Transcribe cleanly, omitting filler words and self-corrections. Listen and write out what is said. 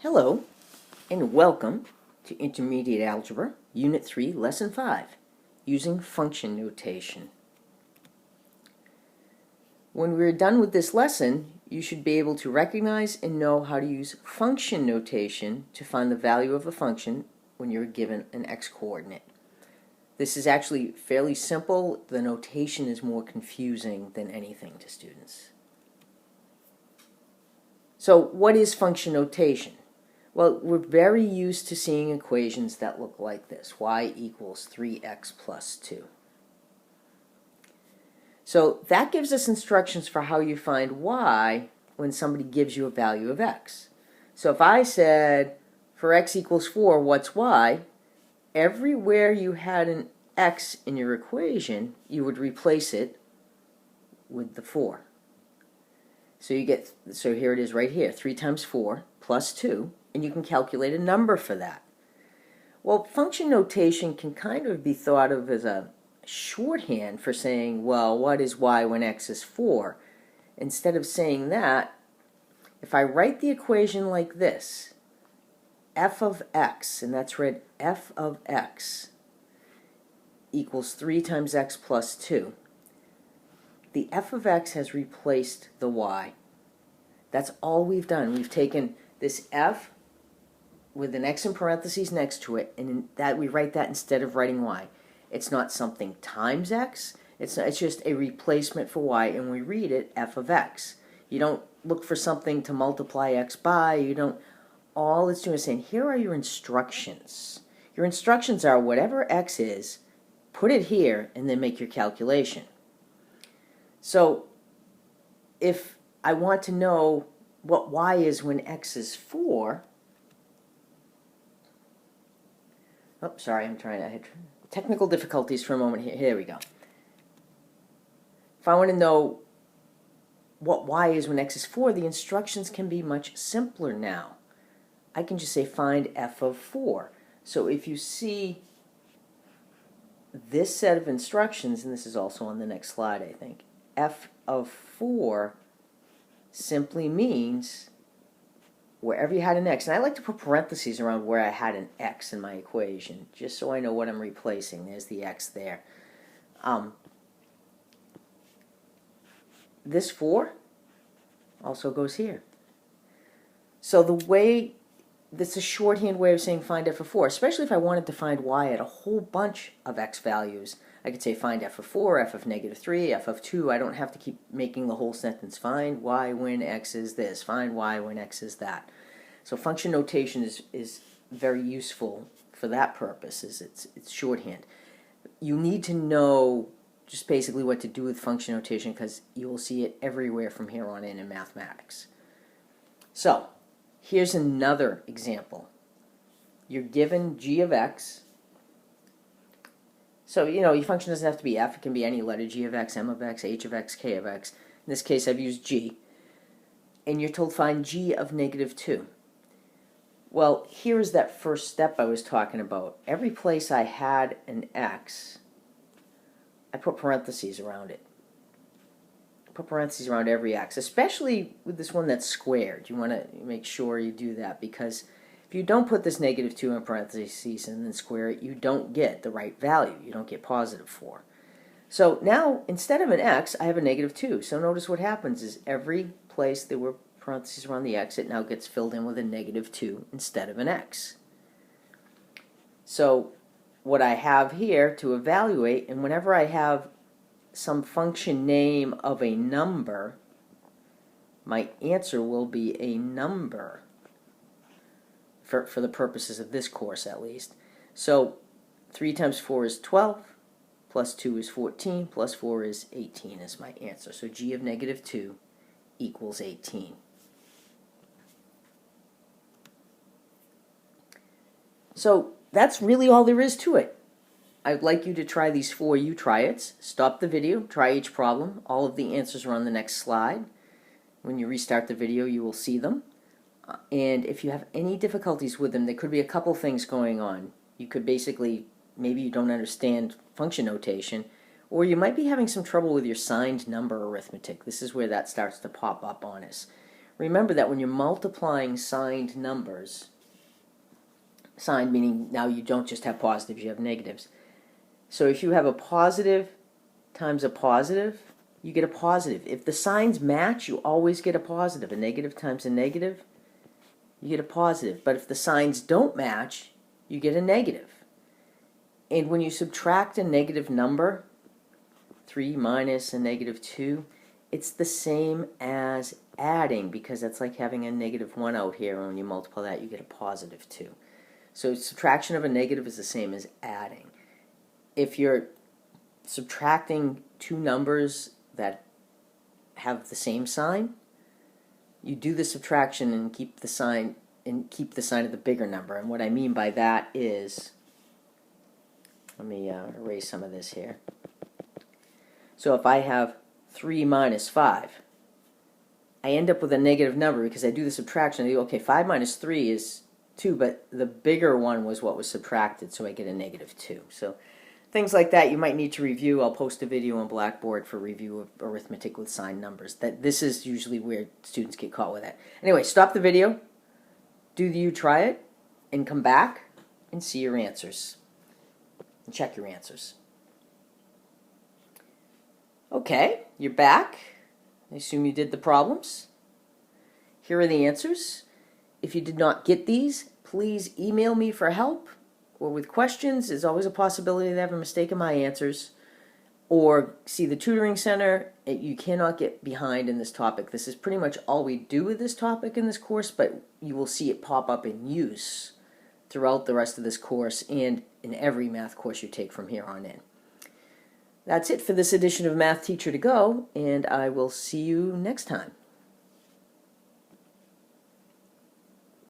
Hello, and welcome to Intermediate Algebra, Unit 3, Lesson 5, using function notation. When we're done with this lesson, you should be able to recognize and know how to use function notation to find the value of a function when you're given an x-coordinate. This is actually fairly simple. The notation is more confusing than anything to students. So, what is function notation? Well, we're very used to seeing equations that look like this. Y equals 3x plus 2. So that gives us instructions for how you find y when somebody gives you a value of x. So if I said, for x equals 4, what's y? Everywhere you had an x in your equation, you would replace it with the 4. So here it is right here, 3 times 4 plus 2. And you can calculate a number for that. Well, function notation can kind of be thought of as a shorthand for saying, well, what is y when x is 4? Instead of saying that, if I write the equation like this, f of x, and that's read f of x, equals 3 times x plus 2, the f of x has replaced the y. That's all we've done. We've taken this f with an x in parentheses next to it, and we write that instead of writing y. It's not something times x, it's just a replacement for y, and we read it f of x. You don't look for something to multiply x by, all it's doing is saying, here are your instructions. Your instructions are whatever x is, put it here, and then make your calculation. So, if I want to know what y is when x is 4, oh, sorry, I had technical difficulties for a moment here. Here we go. If I want to know what y is when x is 4, the instructions can be much simpler now. I can just say find f of 4. So if you see this set of instructions, and this is also on the next slide, I think, f of 4 simply means wherever you had an x, and I like to put parentheses around where I had an x in my equation, just so I know what I'm replacing. There's the x there. This 4 also goes here. So this is a shorthand way of saying find f of 4, especially if I wanted to find y at a whole bunch of x values. I could say find f of 4, f of negative 3, f of 2. I don't have to keep making the whole sentence. Find y when x is this. Find y when x is that. So function notation is very useful for that purpose. It's shorthand. You need to know just basically what to do with function notation because you will see it everywhere from here on in mathematics. So here's another example. You're given g of x. So, your function doesn't have to be f. It can be any letter, g of x, m of x, h of x, k of x. In this case, I've used g. And you're told find g of negative 2. Well, here's that first step I was talking about. Every place I had an x, I put parentheses around it. I put parentheses around every x, especially with this one that's squared. You want to make sure you do that because if you don't put this negative 2 in parentheses and then square it, you don't get the right value. You don't get positive 4. So now, instead of an x, I have a negative 2. So notice what happens is every place there were parentheses around the x, it now gets filled in with a negative 2 instead of an x. So what I have here to evaluate, and whenever I have some function name of a number, my answer will be a number. For the purposes of this course at least. So 3 times 4 is 12, plus 2 is 14, plus 4 is 18 is my answer. So g of negative 2 equals 18. So that's really all there is to it. I'd like you to try these 4 you-try-its. Stop the video, try each problem. All of the answers are on the next slide. When you restart the video, you will see them. And if you have any difficulties with them, there could be a couple things going on. You could basically, maybe you don't understand function notation, or you might be having some trouble with your signed number arithmetic. This is where that starts to pop up on us. remember that when you're multiplying signed numbers, signed meaning now you don't just have positives, you have negatives. So if you have a positive times a positive, you get a positive. If the signs match, you always get a positive. A negative times a negative, you get a positive. But if the signs don't match, you get a negative. And when you subtract a negative number, 3 minus a negative 2, it's the same as adding, because that's like having a negative 1 out here, and when you multiply that, you get a positive 2. So subtraction of a negative is the same as adding. If you're subtracting two numbers that have the same sign, you do the subtraction and keep the sign of the bigger number. And what I mean by that is, let me erase some of this here. So if I have 3 minus 5, I end up with a negative number because I do the subtraction. I go, okay, 5 minus 3 is 2, but the bigger one was what was subtracted, so I get a negative 2. So things like that you might need to review. I'll post a video on Blackboard for review of arithmetic with signed numbers. This is usually where students get caught with that. Anyway, stop the video, try it, and come back and see your answers. And check your answers. Okay, you're back. I assume you did the problems. Here are the answers. If you did not get these, please email me for help or with questions. There's always a possibility that I have a mistake in my answers. Or see the tutoring center. You cannot get behind in this topic. This is pretty much all we do with this topic in this course, but you will see it pop up in use throughout the rest of this course and in every math course you take from here on in. That's it for this edition of Math Teacher to Go, and I will see you next time.